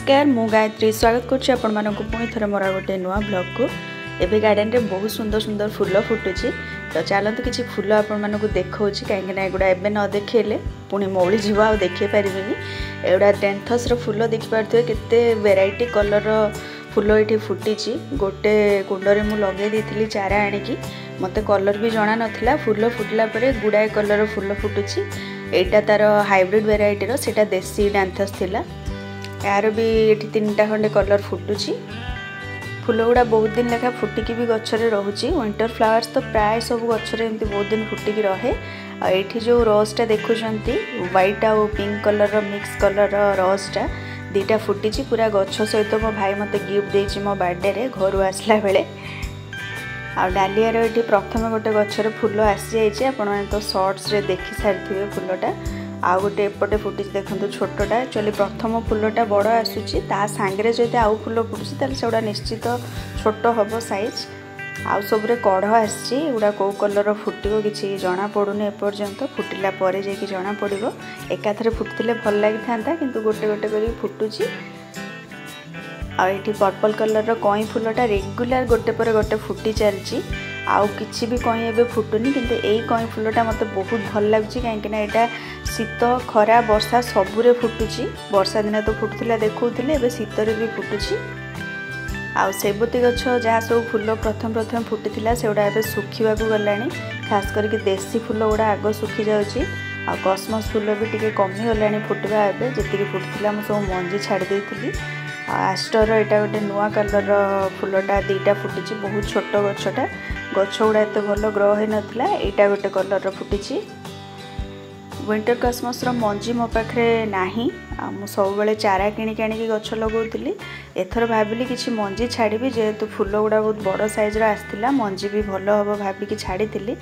नमस्कार मु गायत्री स्वागत करुच्ची आपण मानक पुणी थरे मोर गोटे नुआ ब्लॉग को एबे गार्डन रे बहुत सुंदर सुंदर फूल फुटुची तो चलते किसी फूल आपण मानक देखौची कहीं एगुड़ा एबे न देखेले पुणी मौली जीव आ देखे पारिबेनी एगुड़ा टेंथस रो फूल देखि पारथि केते वेराइटी कलर फूल ये फुटी गोटे कुंडरे मु लगे देथिली चारा आनिकी मते कलर भी जणा नथिला फूल फुटला परे गुडाए कलर फूल फुटुची एटा तार हाइब्रिड वेराइटी रो सेटा देसी डांथस थिला यार भी ये 3टा खंडे कलर फुटुची फूल गुड़ा बहुत दिन लेखा फुटिकी भी गच्छरे रहुची विंटर फ्लावर्स तो प्राय सब गच्छरे एमती बहुत दिन फुटिकी रहे एठी जो रोजटा देखुचंती व्हाइट आ पिंक कलर रो मिक्स कलर रो रोजटा दीटा फुटिची पूरा गच्छ सहित मो भाई मते गिफ्ट देछि मो बर्थडे रे घरु आसला बेले आ डालिया रो एठी प्रथम गोटे गच्छरे फूल आसी जाइछि आपण माने तो शॉर्ट्स रे देखि सारथिबे फूलटा आउ गोटे एपटे फुटी देखो छोटा एक्चुअली प्रथम फूलटा बड़ आसूची ता सांगरे जदि आउ फूल फुटुची ताले सेगुड़ा निश्चित छोट हम साइज आउ सबरे कढ़ आसी गुड़ा कौ कलर फुटिबो किछि जना पड़ुनी एपर्यंत फुटिला परे जे कि जना पड़िबो एकाथरे फुटतिले भल लागि थांता किंतु गोटे गोटे करी फुटुची आ एठी पर्पल कलर रो कई फूलटा रेगुलर गोटे पर गोटे फुटी चलची आउ किछि भी कहीं एबे फुटुनी किंतु एई कई फूलटा मते बहुत भल लागछि काहे ना एटा शीत खरा वर्षा सबुरे फुटुची वर्षा दिन तो फुटुथिला देखौथिले एबे शीतरे भी फुटुची आउ सेबती गछ जहाँ सब फूल प्रथम प्रथम फुटिथिला सेउडा एबे सुखिबा को गलानी खास करके देसी फूल गुड़ा आग सुखी जाउची आ कॉस्मोस फूल भी टिके कमी गलानी फुटबा एबे जति कि फुटथिला म सब मंजी छाड़ देइथिली आस्टर एटा गोटे नुआ कलर फूलटा 2टा फुटिची बहुत छोट गछटा गछ गुड़ा एत भल ग्रो हो नथिला एटा गोटे कलर फुटिची विंटर कॉस्मोस रो मंजी मो पाखरे नाही आ मु सब बेले चारा किणी आनिकी गछ लगौतिली एथर भाबिली किछि मंजी छाड़बी जेहेतु फूल गुड़ा बहुत बड़ साइज रो आस्थिला मंजी भी भल हबो भाबिकी छाड़ीतिली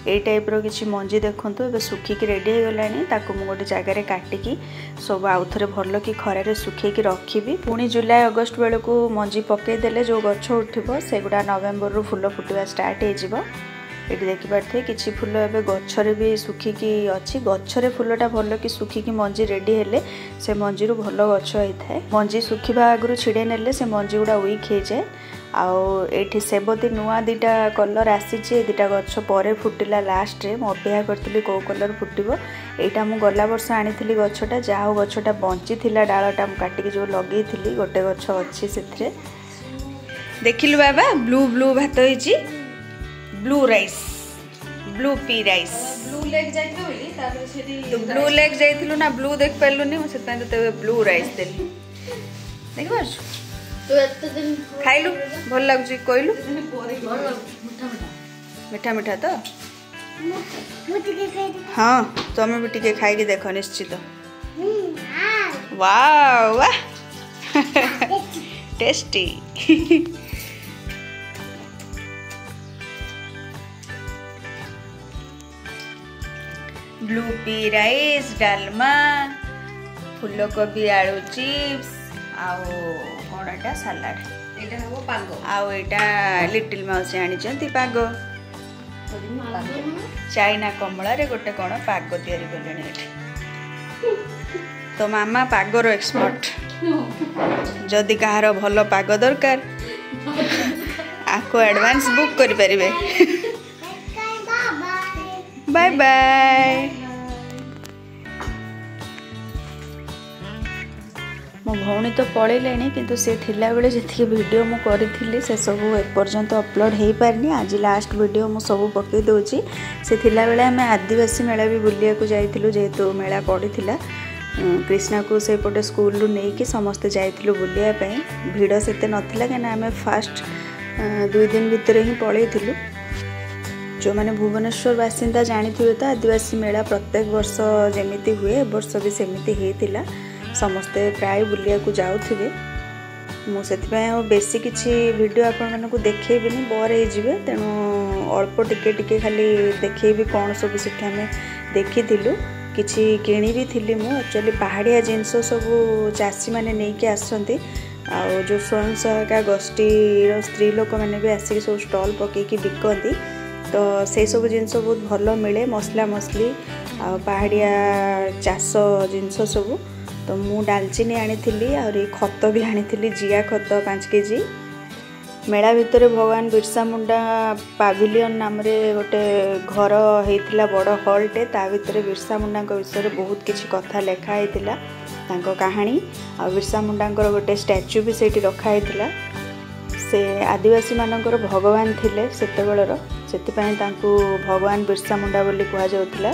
एई टाइप रो किछि मंजी देखंतु एबे सुखिकी रेडी हो गलानी ताको मु गोटे जगह रे काटिकी सब आउथरे भल कि खरा रे सुखेकी रखिबी पुणी जुलाई अगस्त बेले को मंजी पके देले जो गछ उठिबो सेगुडा नवेम्बर रो फूल फुटिबा स्टार्ट हे जिवो एटी देखि पारथे किछि फूल एबे गछरे भी सुखिकी अछि गछरे फूलटा भल कि सुखिकी मंजी रेडी हेले से मंजी रु भल गछ होई थाए मंजी सुखिबा आगरु छिडे नेले से मंजी गुडा वीक हे जाय आउ एठी सेबती नुआ 2टा कलर आसीची 2टा गछ परे फुटिला लास्ट रे म अपेक्षा करथिली को कलर फुटिबो एटा मु गला वर्ष आनिथिली गछटा जाहो गछटा बंची थिला डाळटा मु काटिकी जो लगेइथिली गोटे गछ अछि सेथरे देखिलु बाबा ब्लू ब्लू भात होईची blue rice blue pea rice blue लेग जाइतो बोली तापर सेठी तो ब्लू लेग जाइथिलु ना ब्लू देख पाइलुनी म सेता तबे ब्लू राइस देली देख बास तो एते दिन खाइलु भल लागुची कोइलु मीठा मीठा तो हां तमे भी टिके खाई के देखो निश्चित वाओ वाह tasty blue pea rice Dalma फूलकोबी आलू चिप्स आउ कोनटा सलाड एटा हबो पागो आउ एटा लिटिल माउस आनी चंती पागो चाइना कमला रे गोटे कोन पागो तयारी करलेनी एठी तो मामा पागोर एक्सपर्ट जदि कहार भल पाग दरकार आको एडवांस बुक करि परिबे बाय बाय मो भौणी तो पळेलेनी किंतु से थिला बेले जति वीडियो मु करिथिली से सब एपर्यंत अपलोड हे पारनी आज लास्ट वीडियो मु सब पके दोची से थिला बेले हम आदिवासी मेला भी बुलिया को जाइथिलु जेहेतु मेला पड़ीथिला कृष्णा को से पटे स्कूल रु नै कि समस्त जाइथिलु बुलिया पई भीड़ सेते नथिला केना हमें फास्ट 2 दिन भितर ही पळेथिलु जो माने भुवनेश्वर बासिंदा जानी थे तो आदिवासी मेला प्रत्येक वर्ष जमीती हुए वर्ष भी सेमिति हेतिला समस्ते प्राय बुलिया को जाउथिबे मुझे बेसी किसी वीडियो आपण मानक देखेबिनी बोर हो जिवे तेणु अल्प टिके टिके खाली देखेबी कौन सब से देखी किछि किणी भी थिली मु एक्चुअली पहाड़िया जिनस सब चाषी मैंने नहीं आसती आ जो स्वयं सहायता गोष्ठी स्त्री लोक मैंने भी आसिक सब स्टॉल पकईकी बिकती तो से सब जिनस बहुत भल मिले मसला मसली आ पहाड़िया चाष जिनस सब तो मु डालचीनी आनी आउरी खत भी आनी जिया खत 5 केजी। मेला भितर भगवान बिरसा मुंडा पाविलियन नाम रे गोटे घर होता बड़ हॉलटे ता भितर बिरसा मुंडा विषय बहुत किसी कथा लिखाई कहानी आ बिरसा मुंडा गोटे स्टैच्यू भी सेठी रखाई से आदिवासी मानकर भगवान थिले सेतेबेलर सेतिपय तांकु भगवान बिरसा मुंडा बोली कहा जाउतला।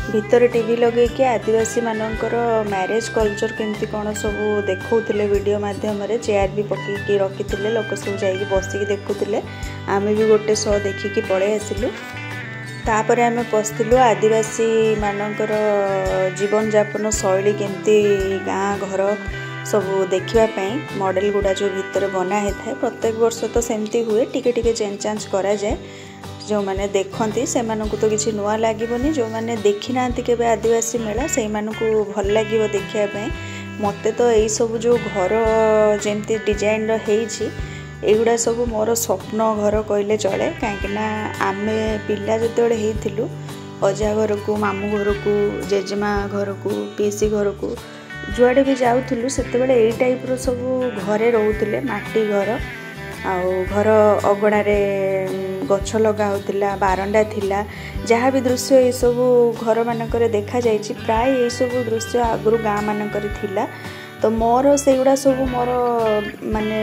भितर टीवी लगे कि आदिवासी मानकर मैरेज कल्चर केमती कौन सब देखौथिले वीडियो माध्यम रे चेयर भी पकईकी रखी लोक सब जाइए बसिकी देखुले। आमे भी गोटे शो देखिकी पड़े आसिलु। तापर आमे पस्तिलु आदिवासी मानकर जीवन यापन शैली केमती गाँ घर सब देखापी मॉडल गुड़ा जो भितर बना होता है। प्रत्येक वर्ष तो सेमती हुए टिके टिके चेंज चांज करा जाए। जो मैंने देखती से तो किसी नुआ लगे जो मैंने देखी ना के आदिवासी मेला से भल लगे देखापी। मत तो यही सब जो घर जमती डिजाइन रहीगुड़ा सब मोर स्वप्न घर कहले चले कहीं आमे पिला जिते होइथिलु अजा घर को मामू घर को जेजेमा घर को पीसी घर को जुआड़े भी जाऊँ से यही टाइप रो सब घरे रोते माटी घर आउ घर अगणारे गछ लगा होता बारंडा थिला जहाँ भी दृश्य ये सब घर मानक देखा जाइए प्राय ये सब दृश्य आगु गाँ मानक थिला। तो मोर से गुड़ा सब मोर माने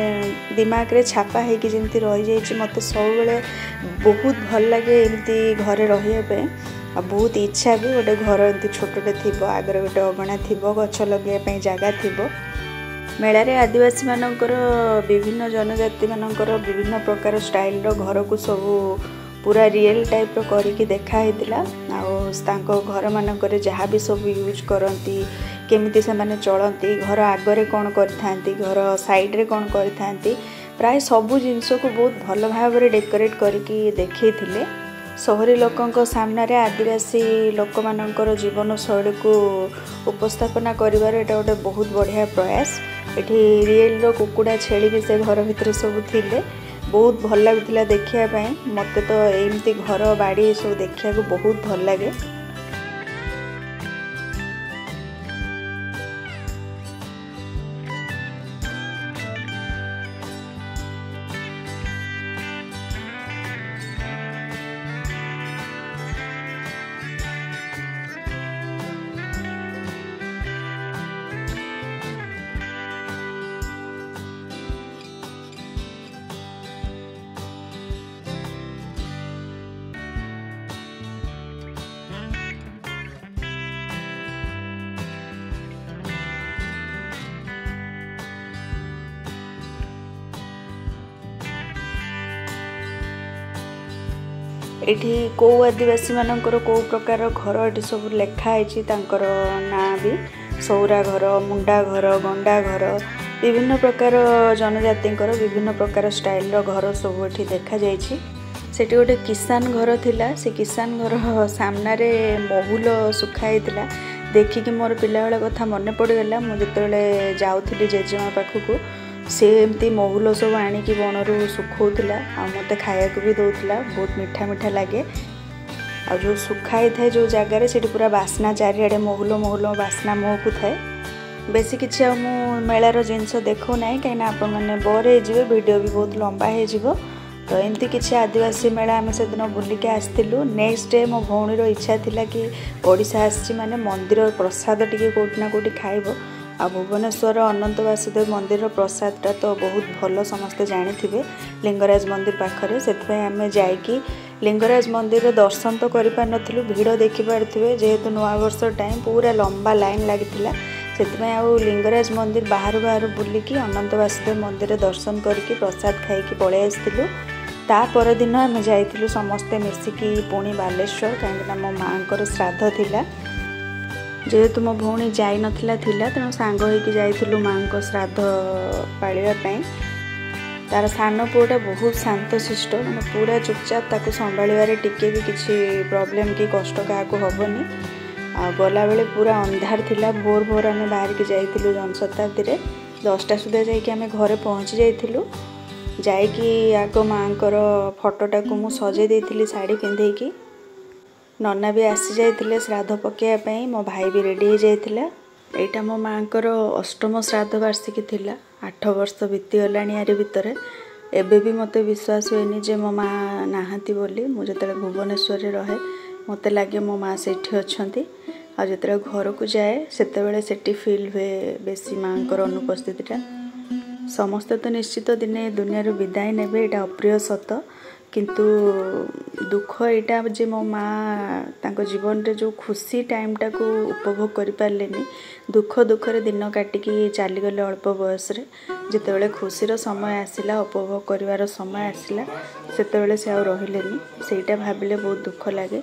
दिमाग रे छापा है कि जमती रही जाइए। मत सब बेले बहुत भल लगे एमती घरे रही आ बहुत इच्छा भी गोटे घर एमती छोटे थी आगर गोटे अगणा थी गछ लगे जगह थी। मेलार आदिवासी मानकर विभिन्न जनजाति मानकर विभिन्न प्रकार स्टाइल घर को सब पूरा रियल टाइप रो करके देखाई घर मानकर जहाँ भी सब यूज करती केमिति से माने चलती घर आगरे कौन करथांती घर साइड रे कौन करथांती प्राय सबू जिनस को बहुत भल भाव डेकोरेट करके देखते। सहरी लोकों सामने रे आदिवासी लोक मानकर जीवन शैली को उपस्थापना करिवार एटा गोटे बहुत बढ़िया प्रयास। एठी रियल रो कुकुड़ा छेली भी से घर भितर सब थिले बहुत भल लगुला देखिया मत तो एमती घर बाड़ी सब देखिया को बहुत भल लगे। एठी को आदिवासी मानकर को प्रकार घर ये सब लिखाई ना भी सौरा घर मुंडा घर गंडा घर विभिन्न प्रकार जनजाति विभिन्न प्रकार स्टाइल घर सब ये देखा जाइए। सेठी गोटे किसान घर थिला से किसान घर सामना रे महुल सुखाई देखिकी मोर पिला बेला कथा मन पड़गला। मुझे जो जाऊली जेजेमा पाखक से एमती महुल सब आणिकी बनरू सुखौला आ मते खाया को भी दौला बहुत मीठा मीठा लगे। आ जो सुखाई थाए जो जगार से पूरा बास्ना चारिआडे महुल महुल बास्ना महकू थाए। बेसी किसी मु मेलार जिनस देखो ना कहीं आपण मैंने बोर हो वीडियो भी बहुत लंबा हो। तो एमती किसी आदिवासी मेला आम से दिन बुलिके आसलु। नेक्स्ट डे मो भौणीर इच्छा थिला कि ओडिशा आसी माने मंदिर प्रसाद टिके कोठी ना कोठी खाइबो। आ भुवनेश्वर अनंत वासुदेव मंदिर प्रसादटा तो बहुत भल समस्ते जानी लिंगराज मंदिर पाखरे से आम जाइकी लिंगराज मंदिर दर्शन तो कर पार्नु भिड़ देखिपे जेहेतु नुआ वर्ष टाइम पूरा लंबा लाइन लगी से लिंगराज मंदिर बाहर बाहर बुलिकी अनंत वासुदेव मंदिर दर्शन करके प्रसाद खाई पलि आसलु। ता पर दिन आम जाइलु समस्ते मिसिकी पुणी बालेश्वर कहीं मो माँ श्राद्ध थिला जेहेतु मो भौणी जाई नथिला तेणु सांग होइकी जाइलु माँ को श्राद्ध पालिबा। तार सान पुआटा बहुत शांत शिष्ट मैंने पूरा चुपचाप ताको संभाळिबारे टिके भी किसी प्रॉब्लम कि कष्ट क्या हेनी। आ गला बेले पूरा अंधार थिला भोर भोर आम बाहर के जाइलु जनशताब्दी रे 10टा सुधा जाइए आम घरे पहुँची जाइलु। जाइकी आग माँ फोटोटा को मु सजे देइथिली साड़ी पिंधेकी नना भी आसी जाइए श्राद्ध पकेया मो भाई भी रेडी हो जाइथिला। एटा मो माँकर अष्टम श्राद्ध वार्षिकी थिला 8 वर्ष बीतीगलाणी यार भितर एबे भी मते विश्वास हुएनि जे मो माँ नाहांती बोली मु जतले भुवनेश्वर रहे मते लागे मो माँ सेठी अछंती आ जतले घर को जाए सेतेबेले सेठी फील हुए बेसी माँकर अनुपस्थितिटा समस्ते तो निश्चित दिने दुनिया विदाय नेबे एटा अप्रिय सत किंतु दुख यहाँ जे मो माँ तांको जीवन रे जो खुशी टाइम टा को उपभोग करि पारलेनी दुख दुखरे दिन काटिकी चलीगले अल्प बयस जितेबाला खुशीर समय आसला उपभोग करिवार समय आसला सेतेबेले से आउ रहिलेनी सेटा भाबिले बहुत दुख लगे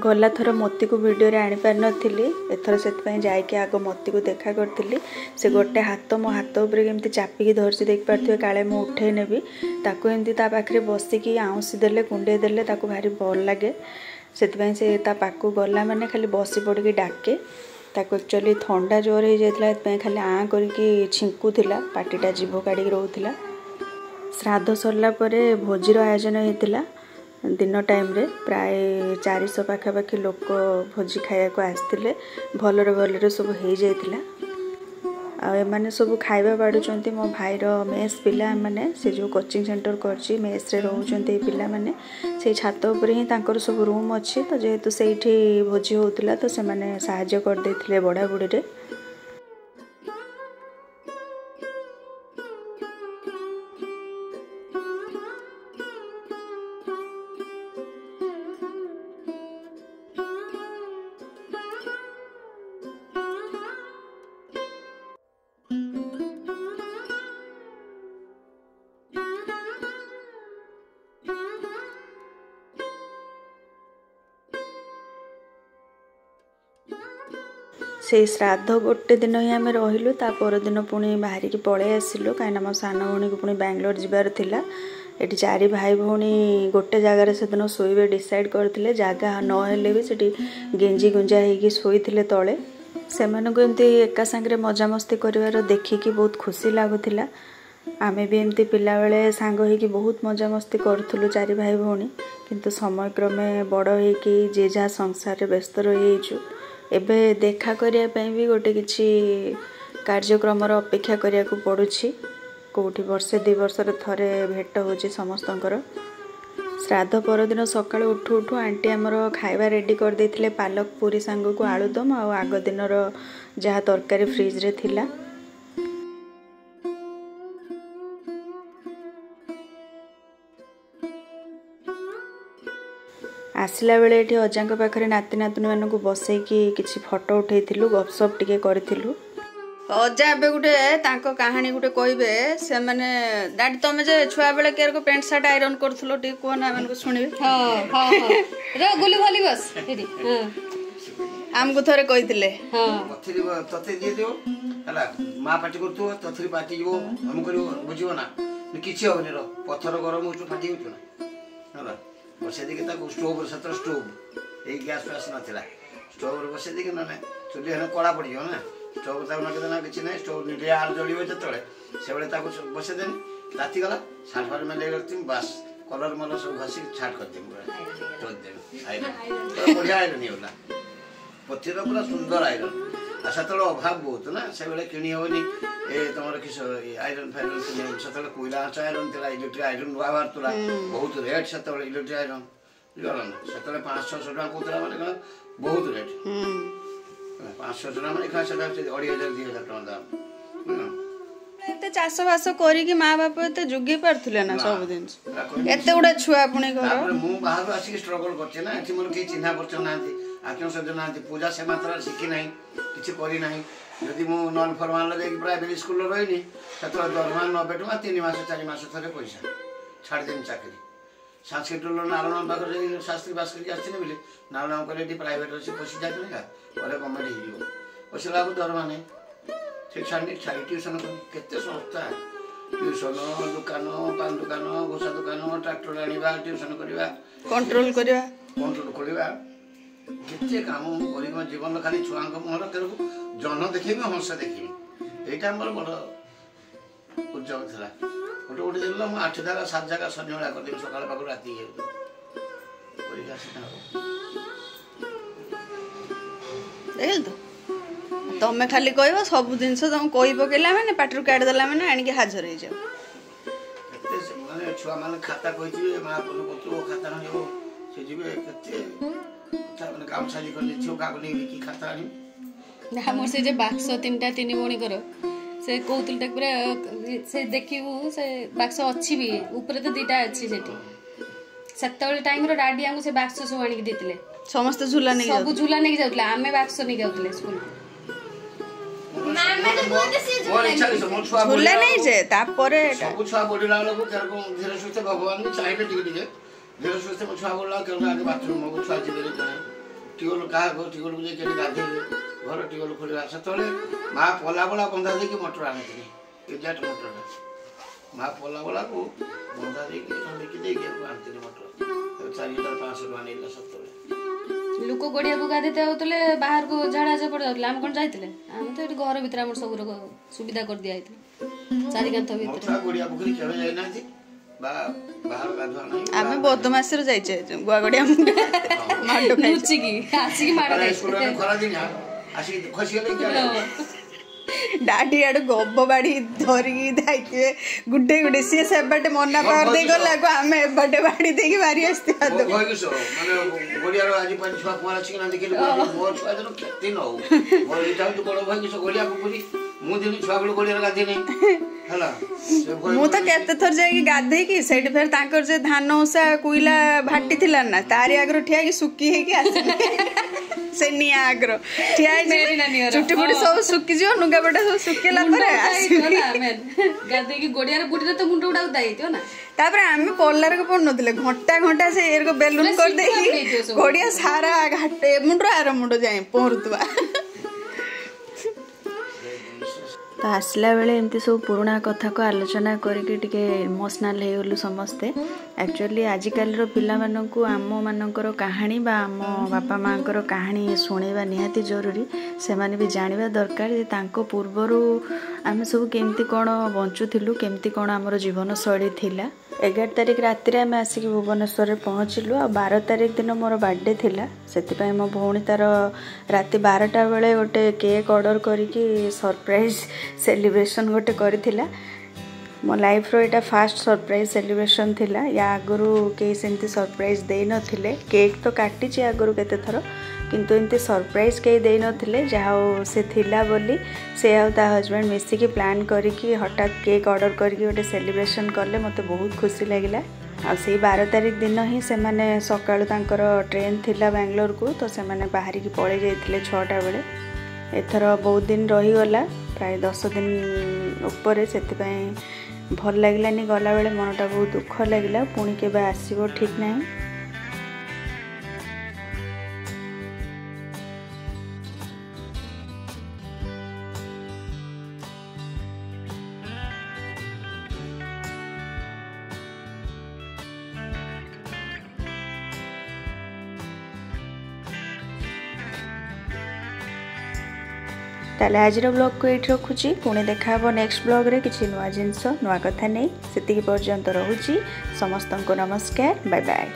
गला थर मोती को वीडियो रे आनी पार नथिली एथर सेतपई जायके आगो मोती को देखा करथिली से गोटे हाथ मो हाथ ऊपर केमती चापिकी धरसी देख पारथिबे काले मु उठे नेबी ताको एमती ता पाखरे बसिकी आउंसी देले कुंडे देले ताको भारी भल लागे सेतपई से ता पाकू गला माने खाली बसी पड़की डाके ताको एक्चुअली ठंडा जोर हो जाइतला एतपई खाली आ करके छिंकुथिला पाटीटा जीभ काढी रहउथिला श्राद्ध सरला परे भोजीर आयोजन हेतिला दिन टाइम रे प्राय 400 पाखापाखि लोक भोजी खाया को आसते भलरे सब हो जाइतिला आने सब खाଇବା बाड़ुचंती मो भाईर मेस पिला माने से जो कोचिंग सेंटर करची मेस रे रहउचंती पिला माने से छात ऊपर ही तांकर सब रूम अच्छी तो जेहेतु सेठी भोजी होतिला तो से माने सहाय्य कर देथिले बड़ा बुड़ी रे से श्राद्ध गोटे दिन ही आम रहिलु ता पर दिन पुणी बाहर की पलि आसिलु कहीं मो सान भौणी को पुणी बेंगलोर जीवार थिला एटी 4 भाई भौणी गोटे जगार से दिन शोबे डिसाइड करथिले जगह न हेले भी सेठी गेंजी गुंजा होगी शोईथिले तले से एमती एका सांगे मजामस्ती कर देखिकी बहुत खुशी लगुला आमे भी एमती पिला बेले सांग होइकी बहुत मजामस्ती करूँ 4 भाई भौणी किंतु समय क्रमे बड़ होइकी जे जहाँ संसार रे व्यस्त रही एबे देखा करिया पई भी गोटे किछि कार्यक्रम अपेक्षा करिया को पड़ुछि कोठी वर्षे 2 वर्ष थरे भेट होछि समस्तंकर श्राद्ध पर दिन सकाळ उठू उठू आंटी हमर खाइबा रेडी कर देथिले पालक पूरी सांग को आलुदम आ आग दिनर जहाँ तरकारी फ्रिज रे थिला आसला बेले ये अजा पाखे नाती नातुणी मान बसैकी किसी फोटो उठेलु गपसप टिके करूँ अजा ए गोटे कहानी गोटे कहे से मैंने डाडी तुम जे छुआ बेले केर को पेंट सार्ट आयरन करूँ टे कहना को शुणे गुली भली बस आमको थरे कही माँ पार्टी कर पार्टी बुझे ना किसी हेनी पथर गरम हो फाटी ना बसई देखिए स्टोव सतर स्टोव ये गैस फैस नाला स्टोव बसई देखिए ना चुली हेल्ले कड़ा पड़ ना स्टोव नकेदेना किसी ना स्टोव निटे आलू जल्द जो से बसईदेनी राति गला सार्ट फार्ट मेले करती बास कलर मलर सब घसी छाट करदेवी आयरन बढ़िया आयरन होगा पथर पूरा सुंदर आयरन आ से अभाव बहुत ना से किणी हेनी ए तुम किस आयरन फायरन से कोईला आँच आयरन थी इलेक्ट्रिक आयरन नुआ बाहर बहुत रेट से इलेक्ट्रिक आयरन बुझल ना से 500-600 टका कौन मैंने बहुत रेट 500 टका मैंने खास 2,500-2,000 टका दाम एते चाष बास करिकी माँ बाप एते जुगी पारथुले ना सब दिन एते गुडा छुआ पुणी घर मु बाहर आसिक स्ट्रगल करछे ना एठी मोर के चिन्हा परछ नांती आख्यो सज नांती पूजा से मात्रा शिखी नाही किछि करी नाही यदि मु नॉन फॉर्मल ले प्राइवेट स्कूल रहिनी सत्र दरमान 90 टका 3 मास 4 मास थरे पैसा छाड़ देन चाकरी संस्कृत लो नारायण बागर शास्त्री बास करके आछने बोले नारायण कहले एठी प्राइवेट अछि पसी जाय का ओरे गवर्नमेंट हियो पसिला को दरमा नै ठीक छाड़ी छाड़ी ट्यूशन केते संस्था ट्यूशन दुकान पान दुकान घोषा दुकान ट्रैक्टर आनिबा ट्यूशन करबा कंट्रोल करबा केते काम कर जीवन खाली छुआ मुहर तेरु जन देखेबी हंस देखेबी एटा हमर बड़ उद्योग था गोटे गोटे दिन मुझे 8 जगह 7 जगह शनिवार करदेवी सकाल पाखु राति ଦେଖିଲ ତ ତମେ ଖାଲି କହିବ ସବୁ ଜିନିଷ ତମକୁ କହି ପକେଇଲା ମାନେ ପାଟିରୁ କାଢି ଦେଲା ମାନେ ଆଣିକି ହାଜର ହେଇଯାଉ। ମାନେ ଛୁଆ ମାନେ ଖାତା କହିଥିବେ ମା ପତ୍ର ଖାତା ଆଣିବ ସେ ଯିବେ କେତେ ମାନେ କାମ ସାଜି କରିଦେଇଥିବ କାହାକୁ ନେଇକି କି ଖାତା ଆଣିବ। ଆମର ସେ ଯେ ବାକ୍ସ ତିନିଟା ତିନି ଭଉଣୀଙ୍କର ସେ କହୁଥିଲେ ତାକୁ ପୁରା ସେ ଦେଖିବୁ ସେ ବାକ୍ସ ଅଛି ବି ଉପରେ ତ ଦିଟା ଅଛି ସେଠି। ସେତେବେଳେ ଟାଇମର ଡାଡି ଆମକୁ ସେ ବାକ୍ସ ସବୁ ଆଣିକି ଦେଇଥିଲେ। ସମସ୍ତେ ଝୁଲା ନେଇକି ସବୁ ଝୁଲା ନେଇକି ଯାଉଥିଲେ ଆମେ ବାକ୍ସ ନେଇକି ଯାଉଥିଲେ ସ୍କୁଲ। ଝୁଲା ନେଇଛେ ତାପରେ ସବୁ ଛୁଆ ବଢିଲା ବେଳକୁ ଧୀରେ ସୁସ୍ଥ ଭଗବାନ ବି ଚାହିଁଲେ ଟିକେ ଟିକେ ଧୀରେ ସୁସ୍ଥ ଛୁଆ ବଢିଲା କେଉଁ ଆଗେ ବାଥରୁମ ହବ ଛୁଆ ଯିବେ ଟିୱଲ କାହା ଟିୱଲକୁ ଯାଇ କେଠି ଗାଧେଇବେ ଘର ଟିୱଲ ଖୋଲିବା। ସେତେବେଳେ ମା ପଲା ବଳା ବନ୍ଧା ଦେଇକି ମଟର ଆଣିଥିଲେ ଏଜାଟ ମଟରଟା ମା ପଲା ବଳାକୁ ବନ୍ଧା ଦେଇକି ବିକି ଦେଇକି ଆଣିଥିଲେ ମଟର 4,500 ଟଙ୍କା ନେଇଥିଲା ସେତେବେଳେ। ଲୋକ ଗଡିଆକୁ ଗାଧେଇତେ ଯାଉଥିଲେ ବାହାରକୁ ଝାଡା ଝାପଟ ଯାଉଥିଲେ ଆମେ କଣ ଯାଇଥିଲେ ଆମେ ତ ଏଠି ଘର ଭିତରେ ଆମର ସବୁ ସୁବିଧା କରିଦିଆ ହେଇଥିଲା ଚାରି କାନ୍ଥ ଭିତରେ। ଗଡିଆ ପୋଖରୀ କେବେ ଯାଇନାହାନ୍ତି ଆମେ ବଦମାସରେ ଯାଇଛେ ଗୁଆ ଗଡିଆ ଲୁଚିକି ଆସିକି ମାଡ଼ ଖରା ଦିନ ଆସିକି ଖସିଗଲେ ଡାଡି ଆଡୁ ଗବ ବାଡି ଧରିକି ଯାଇଥିବେ ଗୁଟେ ଗୁଟେ ସିଏ ସେବାଟେ ମନା କରିଦେଇ ଗଲାକୁ ଆମେ ଏବାଟେ ବାଡି ଦେଇକି ବାହାରି ଆସିଥିବା। ମାନେ ଗଡିଆର ଆଜି ପାଞ୍ଚ ଛୁଆ କୁଆଁ ଅଛି ନା ଦେଖିଲି ମୋ ଛୁଆ ଦିନ କ୍ଷତି ନ ହଉ ମୋର ଏଇଟା ହଉଛି ବଡ ଭାଇ କିସ ଗଡିଆ ପୋଖରୀ ମୁଁ ଦିନ ଛୁଆ ବେଳୁ ଗଡିଆରେ ଗାଧେଇ ନାହିଁ ହେଲା। ମୁଁ ତ କେତେ ଥର ଯାଇକି ଗାଧେଇକି ସେଇଠି ଫେର ତାଙ୍କର ଯେ ଧାନ ଉଷା କୁଇଲା ଭାଟି ଥିଲା ନା ତାରି ଆଗରୁ ଠିଆ ହେଇକି ଶୁକି ହେଇକି ଆସିଲି ସେ ନିଆଁ ଆଗର ଠିଆ ହେଇଛି ଚୁଟି ଫୁଟି ସବୁ ଶୁଖିଯିବ ଲୁଗାପଟା ସବୁ ଶୁଖିଲା ପରେ ଗାଧେଇକି ଗଡିଆରେ ବୁଡିରେ ତ ମୁଣ୍ଡ ଗୁଡାକ ଦାଇଥିବ ନା। ତାପରେ ଆମେ ପଲ୍ଲାରକୁ ପଡୁନଥିଲେ ଘଣ୍ଟା ଘଣ୍ଟା ସେ ଏରକ ବେଲୁନ କରିଦେଇକି ଗଡିଆ ସାରା ଘାଟ ଏ ମୁଣ୍ଡରୁ ଆର ମୁଣ୍ଡ ଯାଏ ପହଁରୁଥିବା। ତ ଆସିଲା बेले एमती सब पुराणा कथा को आलोचना करके टिके इमोशनल हो गलु समस्ते। एक्चुअली आजिकल पिला माननकु आम मानकर कहानी बा आम बापा माँ कहानी शुणेबा निहाती जरूरी। से माने भी जानिबा दरकार जे तांको पूर्वरु आमे सब केमती कोन बंचुथिलु केमती कोन हमर जीवन शैली थिला। 11 तारिख राति रे आमे आसिक भुवनेश्वर रे पहुँचलु आ 12 तारिख दिन मोर बर्थडे थिला। सेति मो भौणी तार राति 12टा बेले गोटे केक ऑर्डर करिकी सरप्राइज सेलिब्रेशन गोटे करिथिला। मो लाइफ रो एटा फास्ट सरप्राइज सेलिब्रेशन थिला। या आगरु के सेमती सरप्राइज दे नथिले। केक तो काटी छि आगरु केते थरो किंतु एमती सरप्राइज के दे नथिले जाओ से थिला बोली से आ ता हस्बैंड मिसी की प्लान करिकी हठात केक ऑर्डर करिकी गोटे सेलिब्रेशन करले मते बहुत खुशी लागिला। आ से 12 तारिख दिन ही से माने सकाळु तांकर ट्रेन थिला बेंगलोर को तो से माने बाहरी की पळे जाइथिले 6टा बेले। एथर बहुत दिन रही गला प्राय 10 दिन ऊपर से भल लगिलानी गला बेले मनटा बहुत दुख लगिला पुणी केबे आसीबो ठीक नाही। ताले आजिर ब्लॉग को ये रखुची पुणी देखा नेक्स्ट ब्लॉग रे किसी नुआ जिनस नुआ कथा नहीं से पर्यंत रहुची। समस्त को नमस्कार बाय बाय।